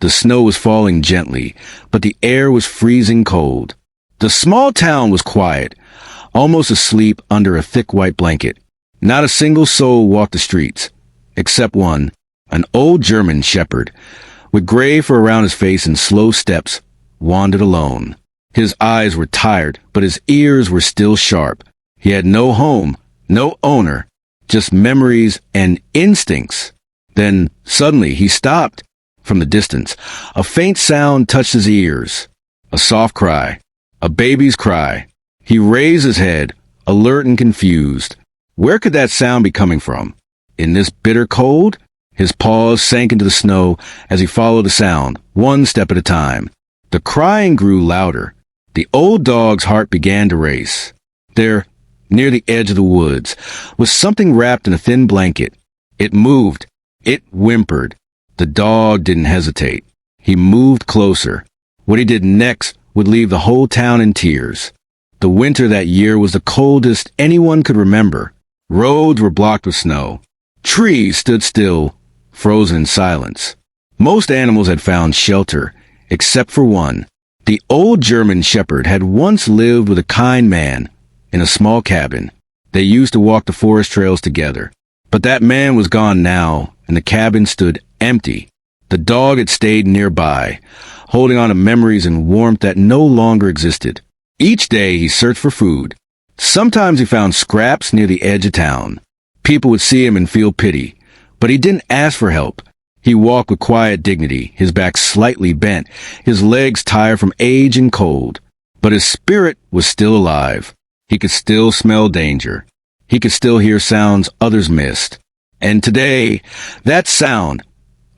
The snow was falling gently, but the air was freezing cold. The small town was quiet, almost asleep under a thick white blanket. Not a single soul walked the streets, except one, an old German shepherd, with gray fur around his face and slow steps, wandered alone. His eyes were tired, but his ears were still sharp. He had no home, no owner, just memories and instincts. Then, suddenly, he stopped. From the distance, a faint sound touched his ears. A soft cry. A baby's cry. He raised his head, alert and confused. Where could that sound be coming from? In this bitter cold? His paws sank into the snow as he followed the sound, one step at a time. The crying grew louder. The old dog's heart began to race. There, near the edge of the woods, was something wrapped in a thin blanket. It moved. It whimpered. The dog didn't hesitate. He moved closer. What he did next would leave the whole town in tears. The winter that year was the coldest anyone could remember. Roads were blocked with snow. Trees stood still, frozen in silence. Most animals had found shelter, except for one. The old German shepherd had once lived with a kind man in a small cabin. They used to walk the forest trails together. But that man was gone now, and the cabin stood empty. The dog had stayed nearby, holding on to memories and warmth that no longer existed. Each day he searched for food. Sometimes he found scraps near the edge of town. People would see him and feel pity, but he didn't ask for help. He walked with quiet dignity, his back slightly bent, his legs tired from age and cold. But his spirit was still alive. He could still smell danger. He could still hear sounds others missed. And today, that sound,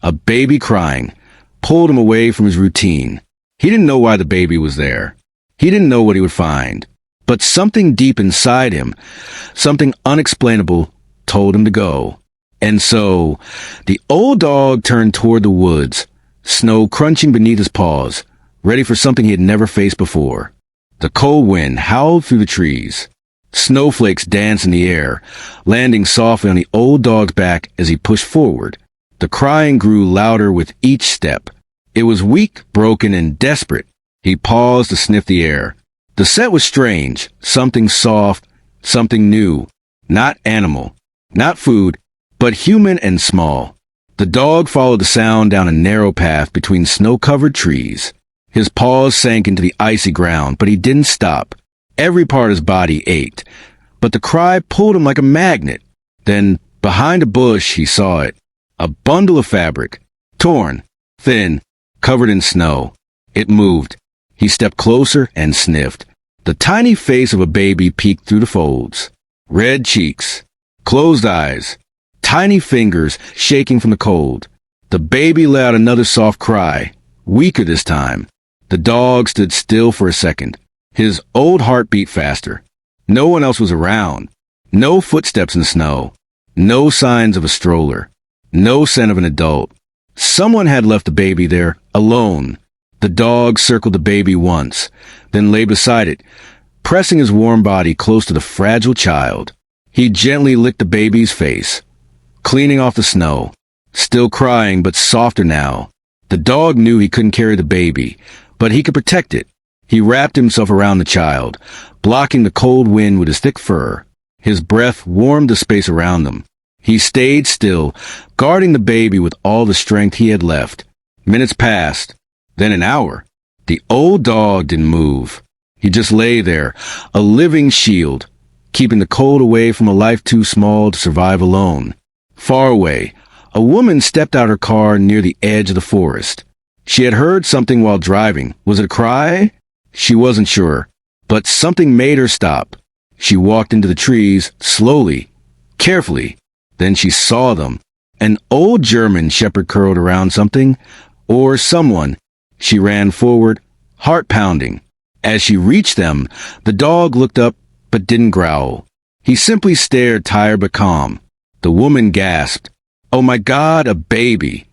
a baby crying, pulled him away from his routine. He didn't know why the baby was there. He didn't know what he would find. But something deep inside him, something unexplainable, told him to go. And so, the old dog turned toward the woods, snow crunching beneath his paws, ready for something he had never faced before. The cold wind howled through the trees. Snowflakes danced in the air, landing softly on the old dog's back as he pushed forward. The crying grew louder with each step. It was weak, broken, and desperate. He paused to sniff the air. The scent was strange, something soft, something new. Not animal, not food, but human and small. The dog followed the sound down a narrow path between snow-covered trees. His paws sank into the icy ground, but he didn't stop. Every part of his body ached, but the cry pulled him like a magnet. Then, behind a bush, he saw it. A bundle of fabric, torn, thin, covered in snow. It moved. He stepped closer and sniffed. The tiny face of a baby peeked through the folds. Red cheeks, closed eyes, tiny fingers shaking from the cold. The baby let out another soft cry, weaker this time. The dog stood still for a second. His old heart beat faster. No one else was around. No footsteps in the snow. No signs of a stroller. No scent of an adult. Someone had left the baby there, alone. The dog circled the baby once, then lay beside it, pressing his warm body close to the fragile child. He gently licked the baby's face, cleaning off the snow. Still crying, but softer now. The dog knew he couldn't carry the baby, but he could protect it. He wrapped himself around the child, blocking the cold wind with his thick fur. His breath warmed the space around them. He stayed still, guarding the baby with all the strength he had left. Minutes passed, then an hour. The old dog didn't move. He just lay there, a living shield, keeping the cold away from a life too small to survive alone. Far away, a woman stepped out her car near the edge of the forest. She had heard something while driving. Was it a cry? She wasn't sure, but something made her stop. She walked into the trees, slowly, carefully. Then she saw them. An old German shepherd curled around something, or someone. She ran forward, heart pounding. As she reached them, the dog looked up but didn't growl. He simply stared, tired but calm. The woman gasped, "Oh my God, a baby!"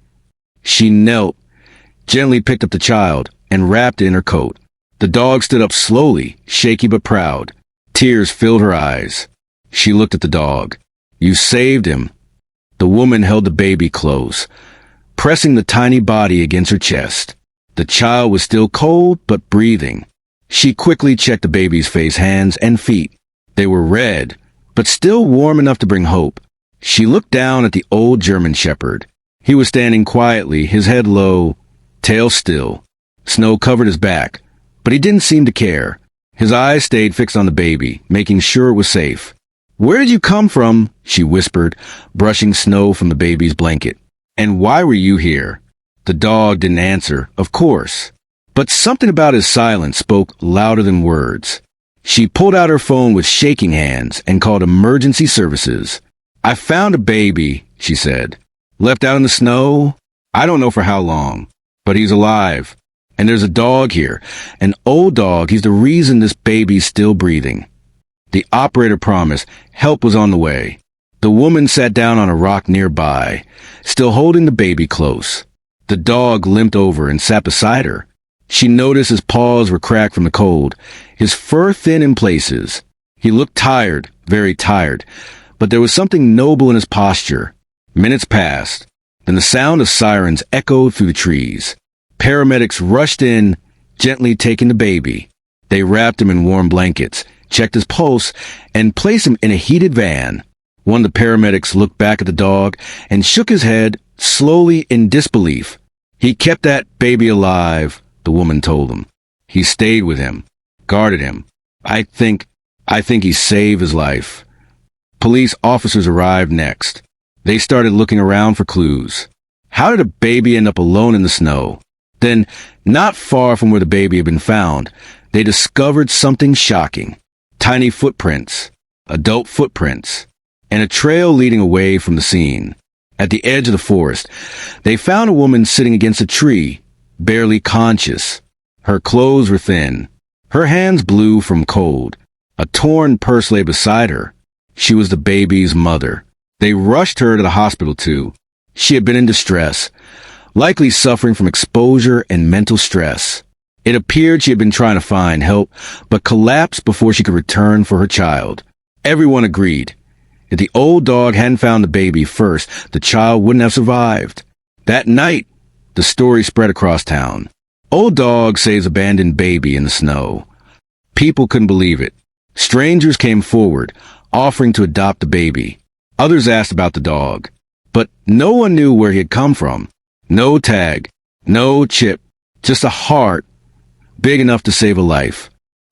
She knelt, gently picked up the child, and wrapped it in her coat. The dog stood up slowly, shaky but proud. Tears filled her eyes. She looked at the dog. "You saved him." The woman held the baby close. pressing the tiny body against her chest. The child was still cold but breathing. She quickly checked the baby's face, hands, and feet. They were red, but still warm enough to bring hope. She looked down at the old German shepherd. He was standing quietly, his head low, tail still. Snow covered his back, but he didn't seem to care. His eyes stayed fixed on the baby, making sure it was safe. "Where did you come from?" she whispered, brushing snow from the baby's blanket. "And why were you here?" The dog didn't answer, of course. But something about his silence spoke louder than words. She pulled out her phone with shaking hands and called emergency services. "I found a baby," she said. "Left out in the snow? I don't know for how long. But he's alive. And there's a dog here. An old dog. He's the reason this baby's still breathing." The operator promised help was on the way. The woman sat down on a rock nearby, still holding the baby close. The dog limped over and sat beside her. She noticed his paws were cracked from the cold, his fur thin in places. He looked tired, very tired, but there was something noble in his posture. Minutes passed. Then the sound of sirens echoed through the trees. Paramedics rushed in, gently taking the baby. They wrapped him in warm blankets, checked his pulse, and placed him in a heated van. One of the paramedics looked back at the dog and shook his head, slowly in disbelief. "He kept that baby alive," the woman told him. "He stayed with him, guarded him. I think he saved his life." Police officers arrived next. They started looking around for clues. How did a baby end up alone in the snow? Then, not far from where the baby had been found, they discovered something shocking. Tiny footprints, adult footprints, and a trail leading away from the scene. At the edge of the forest, they found a woman sitting against a tree, barely conscious. Her clothes were thin, her hands blue from cold. A torn purse lay beside her. She was the baby's mother. They rushed her to the hospital too. She had been in distress, likely suffering from exposure and mental stress. It appeared she had been trying to find help, but collapsed before she could return for her child. Everyone agreed. If the old dog hadn't found the baby first, the child wouldn't have survived. That night, the story spread across town. Old dog saves abandoned baby in the snow. People couldn't believe it. Strangers came forward, offering to adopt the baby. Others asked about the dog, but no one knew where he had come from. No tag, no chip, just a heart big enough to save a life.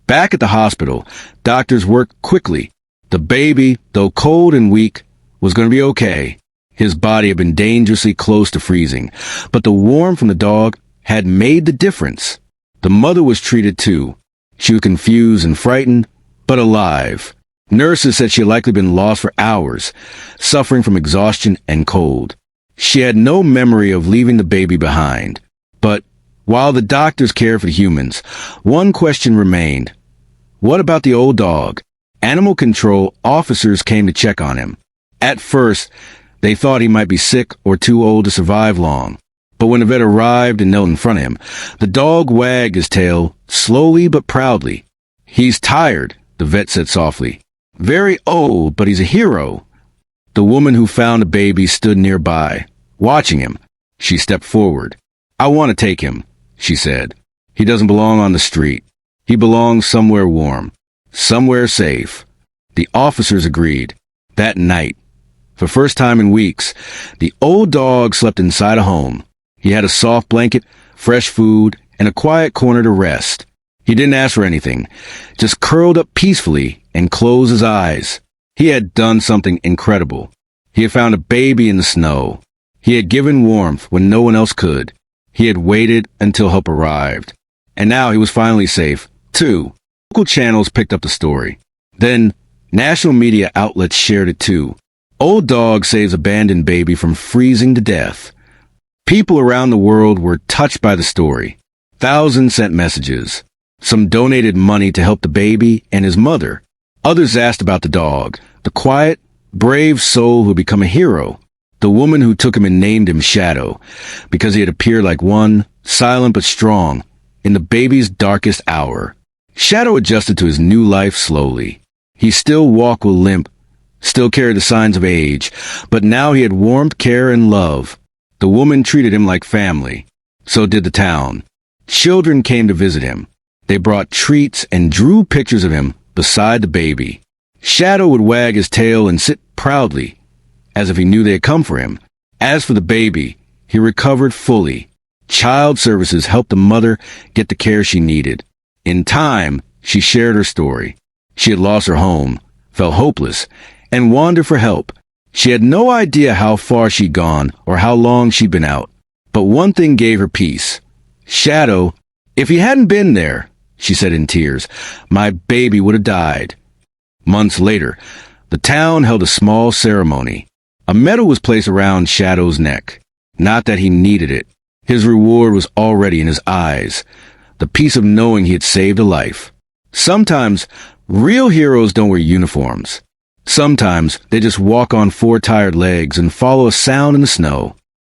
Back at the hospital, doctors worked quickly. The baby, though cold and weak, was going to be okay. His body had been dangerously close to freezing, but the warmth from the dog had made the difference. The mother was treated too. She was confused and frightened, but alive. Nurses said she had likely been lost for hours, suffering from exhaustion and cold. She had no memory of leaving the baby behind. But while the doctors cared for the humans, one question remained. What about the old dog? Animal control officers came to check on him. At first, they thought he might be sick or too old to survive long. But when the vet arrived and knelt in front of him, the dog wagged his tail, slowly but proudly. "He's tired," the vet said softly. "Very old, but he's a hero." The woman who found the baby stood nearby, watching him. She stepped forward. "I want to take him," she said. "He doesn't belong on the street. He belongs somewhere warm, somewhere safe." The officers agreed. That night, for the first time in weeks, the old dog slept inside a home. He had a soft blanket, fresh food, and a quiet corner to rest. He didn't ask for anything, just curled up peacefully and closed his eyes. He had done something incredible. He had found a baby in the snow. He had given warmth when no one else could. He had waited until help arrived. And now he was finally safe, too. Local channels picked up the story. Then, national media outlets shared it too. Old dog saves abandoned baby from freezing to death. People around the world were touched by the story. Thousands sent messages. Some donated money to help the baby and his mother. Others asked about the dog, the quiet, brave soul who had become a hero. The woman who took him and named him Shadow, because he had appeared like one, silent but strong, in the baby's darkest hour. Shadow adjusted to his new life slowly. He still walked with limp, still carried the signs of age, but now he had warmth, care, and love. The woman treated him like family. So did the town. Children came to visit him. They brought treats and drew pictures of him beside the baby. Shadow would wag his tail and sit proudly, as if he knew they had come for him. As for the baby, he recovered fully. Child services helped the mother get the care she needed. In time, she shared her story. She had lost her home, felt hopeless, and wandered for help. She had no idea how far she'd gone or how long she'd been out. But one thing gave her peace. Shadow, if he hadn't been there, she said in tears, my baby would have died. Months later, the town held a small ceremony. A medal was placed around Shadow's neck. Not that he needed it. His reward was already in his eyes. The peace of knowing he had saved a life. Sometimes, real heroes don't wear uniforms. Sometimes, they just walk on four tired legs and follow a sound in the snow.